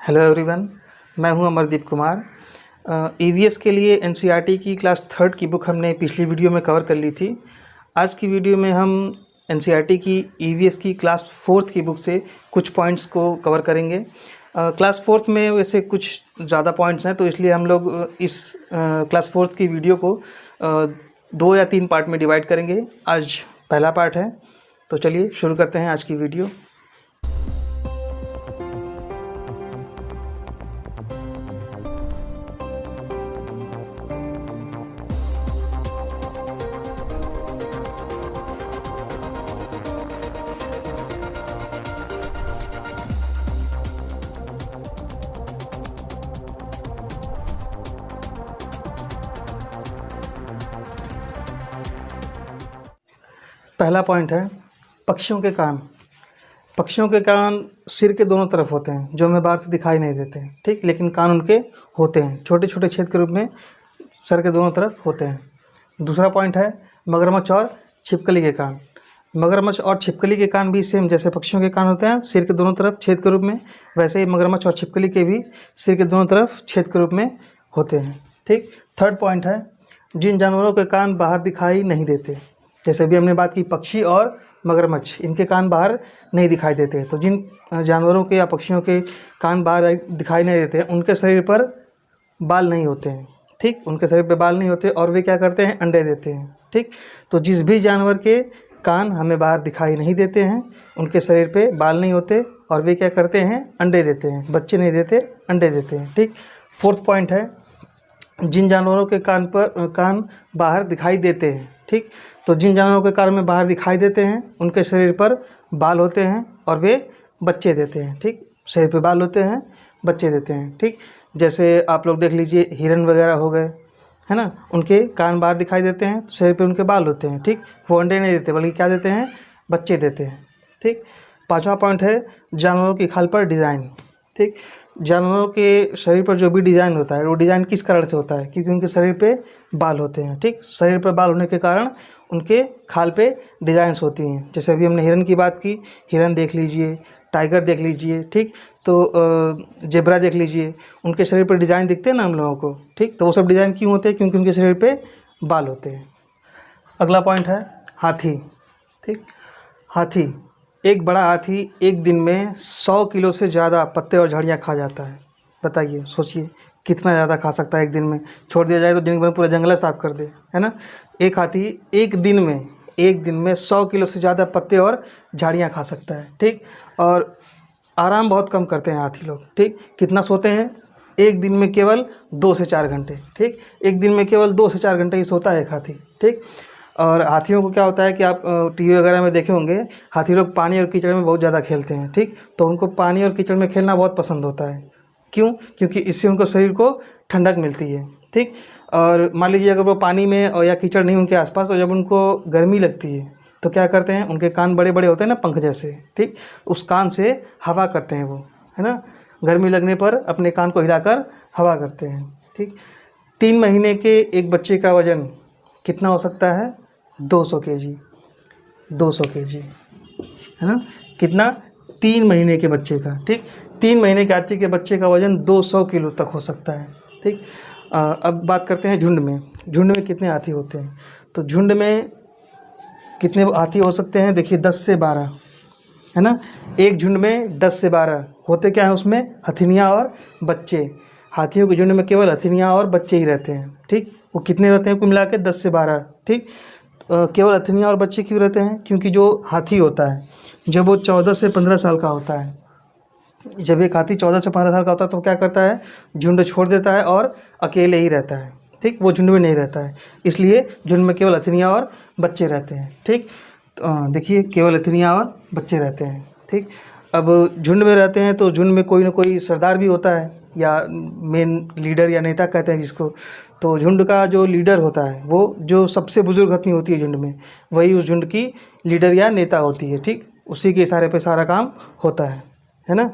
Hello everyone, मैं हूं Amardeep Kumar. EVS के लिए एनसीईआरटी की क्लास थर्ड की बुक हमने पिछली वीडियो में कवर कर ली थी। आज की वीडियो में हम एनसीईआरटी की ईवीएस की क्लास फोर्थ की बुक से कुछ पॉइंट्स को कवर करेंगे। क्लास फोर्थ में वैसे कुछ ज़्यादा पॉइंट्स हैं, तो इसलिए हम लोग इस क्लास फोर्थ की वीडियो को 2 या 3 पार्ट में डिवाइड करेंगे। आज पहला पार्ट है, तो चलिए शुरू करते हैं आज की वीडियो। पहला पॉइंट है पक्षियों के कान। पक्षियों के कान सिर के दोनों तरफ होते हैं, जो हमें बाहर से दिखाई नहीं देते हैं, ठीक, लेकिन कान उनके होते हैं, छोटे छोटे छेद के रूप में सर के दोनों तरफ होते हैं। दूसरा पॉइंट है मगरमच्छ और छिपकली के कान। मगरमच्छ और छिपकली के कान भी सेम, जैसे पक्षियों के कान होते हैं सिर के दोनों तरफ छेद के रूप में, वैसे ही मगरमच्छ और छिपकली के भी सिर के दोनों तरफ छेद के रूप में होते हैं, ठीक। थर्ड पॉइंट है जिन जानवरों के कान बाहर दिखाई नहीं देते, जैसे अभी हमने बात की पक्षी और मगरमच्छ, इनके कान बाहर नहीं दिखाई देते, तो जिन जानवरों के या पक्षियों के कान बाहर दिखाई नहीं देते हैं उनके शरीर पर बाल नहीं होते हैं, ठीक, उनके शरीर पे बाल नहीं होते और वे क्या करते हैं, अंडे देते हैं, ठीक। तो जिस भी जानवर के कान हमें बाहर दिखाई नहीं देते हैं उनके शरीर पे बाल नहीं होते और वे क्या करते हैं, अंडे देते हैं, बच्चे नहीं देते, अंडे देते हैं, ठीक। फोर्थ पॉइंट है जिन जानवरों के कान बाहर दिखाई देते हैं, ठीक, तो जिन जानवरों के कान में बाहर दिखाई देते हैं उनके शरीर पर बाल होते हैं और वे बच्चे देते हैं, ठीक, शरीर पे बाल होते हैं, बच्चे देते हैं, ठीक। जैसे आप लोग देख लीजिए हिरन वगैरह हो गए, है ना, उनके कान बाहर दिखाई देते हैं तो शरीर पे उनके बाल होते हैं, ठीक, वो अंडे नहीं देते बल्कि क्या देते हैं, बच्चे देते हैं, ठीक। पाँचवा पॉइंट है जानवरों की खाल पर डिज़ाइन, ठीक। जानवरों के शरीर पर जो भी डिज़ाइन होता है वो डिज़ाइन किस कारण से होता है, क्योंकि उनके शरीर पे बाल होते हैं, ठीक, शरीर पर बाल होने के कारण उनके खाल पे डिज़ाइंस होती हैं। जैसे अभी हमने हिरन की बात की, हिरन देख लीजिए, टाइगर देख लीजिए, ठीक, तो जेब्रा देख लीजिए, उनके शरीर पर डिज़ाइन दिखते हैं ना हम लोगों को, ठीक, तो वो सब डिज़ाइन क्यों होते हैं, क्योंकि उनके शरीर पे बाल होते हैं। अगला पॉइंट है हाथी, ठीक। हाथी, एक बड़ा हाथी एक दिन में 100 किलो से ज़्यादा पत्ते और झाड़ियाँ खा जाता है। बताइए, सोचिए कितना ज़्यादा खा सकता है एक दिन में। छोड़ दिया जाए तो दिन भर पूरा जंगल साफ कर दे, है ना। एक हाथी एक दिन में 100 किलो से ज़्यादा पत्ते और झाड़ियाँ खा सकता है, ठीक। और आराम बहुत कम करते हैं हाथी लोग, ठीक। कितना सोते हैं, एक दिन में केवल 2 से 4 घंटे, ठीक, एक दिन में केवल 2 से 4 घंटे ही सोता है एक हाथी, ठीक। और हाथियों को क्या होता है कि आप टीवी वगैरह में देखे होंगे, हाथी लोग पानी और कीचड़ में बहुत ज़्यादा खेलते हैं, ठीक, तो उनको पानी और कीचड़ में खेलना बहुत पसंद होता है। क्यों? क्योंकि इससे उनको शरीर को ठंडक मिलती है, ठीक। और मान लीजिए अगर वो पानी में और या कीचड़ नहीं उनके आसपास, तो जब उनको गर्मी लगती है तो क्या करते हैं, उनके कान बड़े बड़े होते हैं ना, पंख जैसे, ठीक, उस कान से हवा करते हैं वो, है ना, गर्मी लगने पर अपने कान को हिलाकर हवा करते हैं, ठीक। 3 महीने के एक बच्चे का वज़न कितना हो सकता है, 200 केजी, 200 केजी, है ना, कितना, 3 महीने के बच्चे का, ठीक, 3 महीने के हाथी के बच्चे का वज़न 200 किलो तक हो सकता है, ठीक। अब बात करते हैं झुंड में। झुंड में कितने हाथी होते हैं, तो झुंड में कितने हाथी हो सकते हैं, देखिए 10 से 12, है ना, एक झुंड में 10 से 12 होते क्या है, उसमें हथिनियाँ और बच्चे। हाथियों के झुंड में केवल हथिनियाँ और बच्चे ही रहते हैं, ठीक। वो कितने रहते हैं कुल मिला के, 10 से 12, ठीक। केवल हथिनियाँ और बच्चे क्यों रहते हैं, क्योंकि जो हाथी होता है जब वो 14 से 15 साल का होता है, जब एक हाथी 14 से 15 साल का होता है तो क्या करता है, झुंड छोड़ देता है और अकेले ही रहता है, ठीक, वो झुंड में नहीं रहता है, इसलिए झुंड में केवल हथिनियाँ और बच्चे रहते हैं, ठीक। देखिए केवल हथिनियाँ और बच्चे रहते हैं, ठीक। अब झुंड में रहते हैं तो झुंड में कोई ना कोई सरदार भी होता है, या मेन लीडर या नेता कहते हैं जिसको। तो झुंड का जो लीडर होता है, वो जो सबसे बुजुर्ग हथिनी होती है झुंड में, वही उस झुंड की लीडर या नेता होती है, ठीक, उसी के इशारे पे सारा काम होता है ना।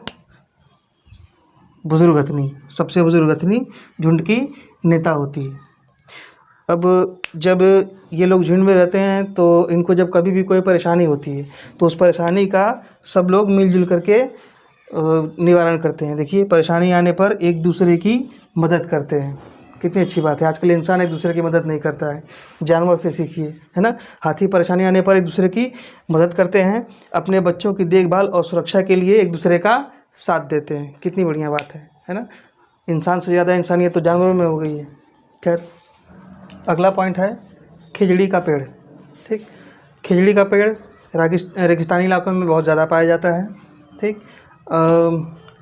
बुजुर्ग हथिनी, सबसे बुजुर्ग हथिनी झुंड की नेता होती है। अब जब ये लोग झुंड में रहते हैं तो इनको जब कभी भी कोई परेशानी होती है तो उस परेशानी का सब लोग मिलजुल करके निवारण करते हैं। देखिए, परेशानी आने पर एक दूसरे की मदद करते हैं। कितनी अच्छी बात है। आजकल इंसान एक दूसरे की मदद नहीं करता है, जानवर से सीखिए, है ना। हाथी परेशानी आने पर एक दूसरे की मदद करते हैं। अपने बच्चों की देखभाल और सुरक्षा के लिए एक दूसरे का साथ देते हैं। कितनी बढ़िया बात है ना। इंसान से ज़्यादा इंसानियत तो जानवरों में हो गई है। खैर, अगला पॉइंट है खिजड़ी का पेड़। ठीक, खिजड़ी का पेड़ रेगिस्तानी इलाकों में बहुत ज़्यादा पाया जाता है। ठीक,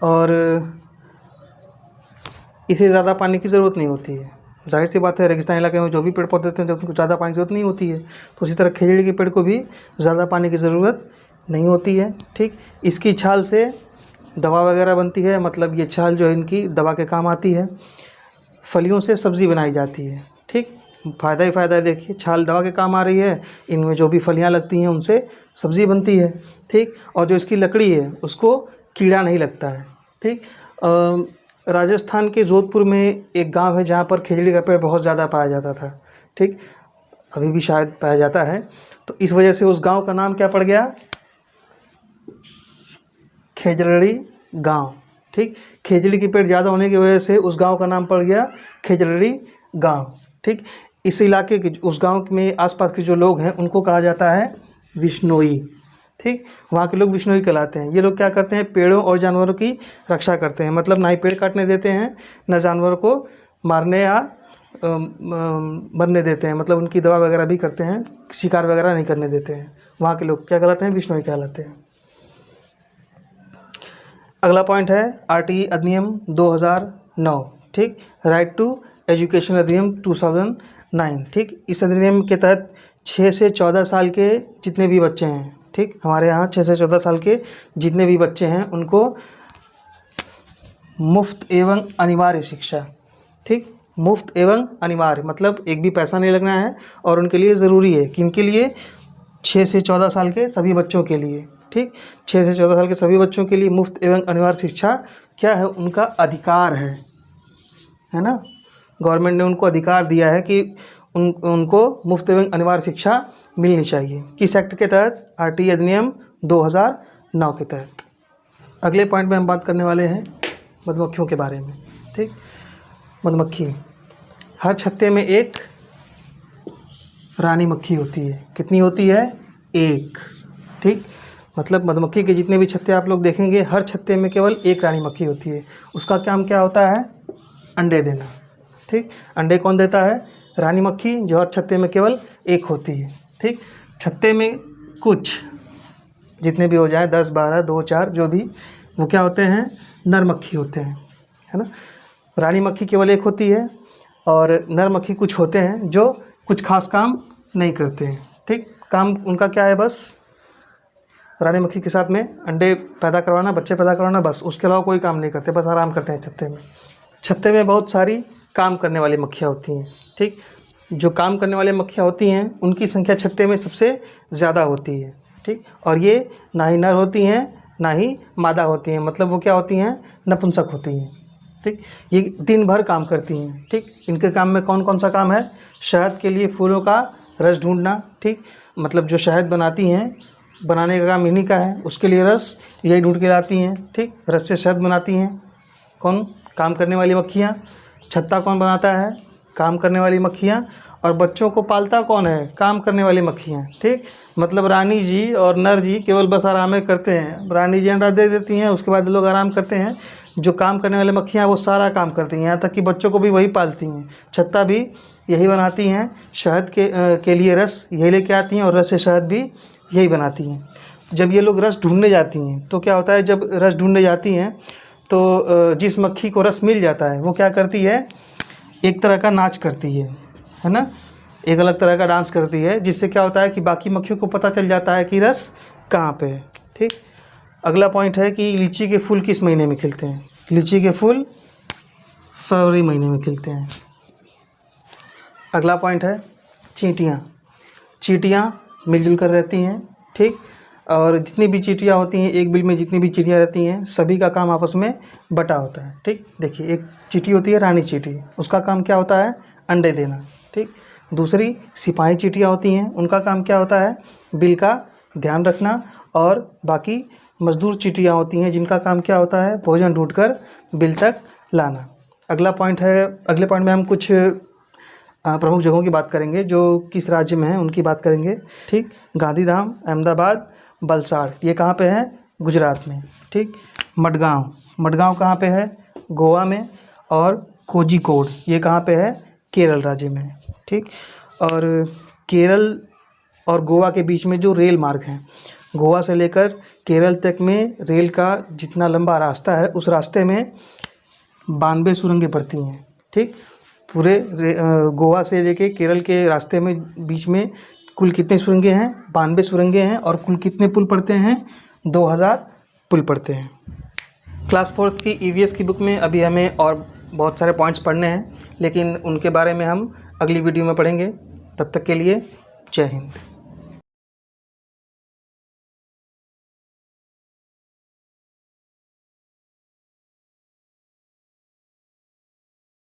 और इसे ज़्यादा पानी की ज़रूरत नहीं होती है। जाहिर सी बात है, रेगिस्तानी इलाके में जो भी पेड़ पौधे होते हैं, जब उनको ज़्यादा पानी की ज़रूरत नहीं होती है, तो उसी तरह खिजड़ी के पेड़ को भी ज़्यादा पानी की ज़रूरत नहीं होती है। ठीक, इसकी छाल से दवा वगैरह बनती है, मतलब ये छाल जो है इनकी दवा के काम आती है। फलियों से सब्ज़ी बनाई जाती है। ठीक, फ़ायदा ही फ़ायदा है। देखिए, छाल दवा के काम आ रही है, इनमें जो भी फलियां लगती हैं उनसे सब्ज़ी बनती है। ठीक, और जो इसकी लकड़ी है उसको कीड़ा नहीं लगता है। ठीक, राजस्थान के जोधपुर में एक गांव है जहां पर खिजड़ी का पेड़ बहुत ज़्यादा पाया जाता था। ठीक, अभी भी शायद पाया जाता है। तो इस वजह से उस गांव का नाम क्या पड़ गया, खेजड़ी गांव। ठीक, खेजड़ी के पेड़ ज़्यादा होने की वजह से उस गांव का नाम पड़ गया खेजड़ी गांव। ठीक, इस इलाके के, उस गांव में आसपास के जो लोग हैं उनको कहा जाता है विश्नोई। ठीक, वहाँ के लोग विश्नोई कहलाते हैं। ये लोग क्या करते हैं, पेड़ों और जानवरों की रक्षा करते हैं। मतलब ना ही पेड़ काटने देते हैं, ना जानवरों को मारने या मरने देते हैं। मतलब उनकी दवा वगैरह भी करते हैं, शिकार वगैरह नहीं करने देते हैं। वहाँ के लोग क्या कहलाते हैं, विश्नोई कहलाते हैं। अगला पॉइंट है RTE अधिनियम 2009। ठीक, राइट टू एजुकेशन अधिनियम 2009। ठीक, इस अधिनियम के तहत 6 से 14 साल के जितने भी बच्चे हैं, ठीक, हमारे यहाँ 6 से 14 साल के जितने भी बच्चे हैं उनको मुफ्त एवं अनिवार्य शिक्षा। ठीक, मुफ्त एवं अनिवार्य मतलब एक भी पैसा नहीं लगना है, और उनके लिए ज़रूरी है। किनके लिए, 6 से 14 साल के सभी बच्चों के लिए। ठीक, 6 से 14 साल के सभी बच्चों के लिए मुफ्त एवं अनिवार्य शिक्षा क्या है, उनका अधिकार है ना। गवर्नमेंट ने उनको अधिकार दिया है कि उनको मुफ्त एवं अनिवार्य शिक्षा मिलनी चाहिए। किस एक्ट के तहत, RTE अधिनियम 2009 के तहत। अगले पॉइंट में हम बात करने वाले हैं मधुमक्खियों के बारे में। ठीक, मधुमक्खी, हर छत्ते में एक रानी मक्खी होती है। कितनी होती है, एक। ठीक, मतलब मधुमक्खी के जितने भी छत्ते आप लोग देखेंगे, हर छत्ते में केवल एक रानी मक्खी होती है। उसका काम क्या होता है, अंडे देना। ठीक, अंडे कौन देता है, रानी मक्खी, जो हर छत्ते में केवल एक होती है। ठीक, छत्ते में कुछ जितने भी हो जाए, 10, 12, 2, 4 जो भी, वो क्या होते हैं, नर मक्खी होते हैं, है ना। रानी मक्खी केवल एक होती है, और नर मक्खी कुछ होते हैं जो कुछ खास काम नहीं करते हैं। ठीक, काम उनका क्या है, बस रानी मक्खी के साथ में अंडे पैदा करवाना, बच्चे पैदा करवाना, बस। उसके अलावा कोई काम नहीं करते, बस आराम करते हैं छत्ते में। छत्ते में बहुत सारी काम करने वाली मक्खियाँ होती हैं। ठीक, जो काम करने वाली मक्खियाँ होती हैं उनकी संख्या छत्ते में सबसे ज़्यादा होती है। ठीक, और ये ना ही नर होती हैं ना ही मादा होती हैं, मतलब वो क्या होती हैं, नपुंसक होती हैं। ठीक, ये दिन भर काम करती हैं। ठीक, इनके काम में कौन कौन सा काम है, शहद के लिए फूलों का रस ढूंढना। ठीक, मतलब जो शहद बनाती हैं, बनाने का काम इन्हीं का है, उसके लिए रस यही ढूंढ के लाती हैं। ठीक, रस से शहद बनाती हैं। कौन, काम करने वाली मक्खियाँ। छत्ता कौन बनाता है, काम करने वाली मक्खियाँ। और बच्चों को पालता कौन है, काम करने वाली मक्खियाँ। ठीक, मतलब रानी जी और नर जी केवल बस आराम करते हैं। रानी जी अंडा दे देती हैं, उसके बाद लोग आराम करते हैं। जो काम करने वाली मक्खियाँ वो सारा काम करती हैं, यहाँ तक कि बच्चों को भी वही पालती हैं। छत्ता भी यही बनाती हैं, शहद के लिए रस यही लेके आती हैं, और रस से शहद भी यही बनाती हैं। जब ये लोग रस ढूंढने जाती हैं तो क्या होता है, जब रस ढूंढने जाती हैं तो जिस मक्खी को रस मिल जाता है वो क्या करती है, एक तरह का नाच करती है ना, एक अलग तरह का डांस करती है, जिससे क्या होता है कि बाकी मक्खियों को पता चल जाता है कि रस कहाँ पे है। ठीक, अगला पॉइंट है कि लीची के फूल किस महीने में खिलते हैं। लीची के फूल फरवरी महीने में खिलते हैं। अगला पॉइंट है चींटियाँ। चींटियाँ मिलजुल कर रहती हैं। ठीक, और जितनी भी चींटियाँ होती हैं, एक बिल में जितनी भी चींटियाँ रहती हैं, सभी का काम आपस में बटा होता है। ठीक, देखिए, एक चींटी होती है रानी चींटी, उसका काम क्या होता है, अंडे देना। ठीक, दूसरी सिपाही चींटियाँ होती हैं, उनका काम क्या होता है, बिल का ध्यान रखना और बाकी मजदूर चींटियाँ होती हैं जिनका काम क्या होता है, भोजन ढूंढकर बिल तक लाना। अगला पॉइंट है, अगले पॉइंट में हम कुछ प्रमुख जगहों की बात करेंगे जो किस राज्य में हैं उनकी बात करेंगे। ठीक, गांधीधाम, अहमदाबाद, वलसाड़, ये कहाँ पे है, गुजरात में। ठीक, मडगांव, मडगांव कहाँ पे है, गोवा में। और कोझिकोड, ये कहाँ पे है, केरल राज्य में। ठीक, और केरल और गोवा के बीच में जो रेल मार्ग हैं, गोवा से लेकर केरल तक में रेल का जितना लंबा रास्ता है उस रास्ते में 92 सुरंगें पड़ती हैं। ठीक, पूरे गोवा से लेके केरल के रास्ते में बीच में कुल कितनी सुरंगें हैं, 92 सुरंगें हैं। और कुल कितने पुल पड़ते हैं, 2000 पुल पड़ते हैं। क्लास 4th की ईवीएस की बुक में अभी हमें और बहुत सारे पॉइंट्स पढ़ने हैं, लेकिन उनके बारे में हम अगली वीडियो में पढ़ेंगे। तब तक के लिए जय हिंद।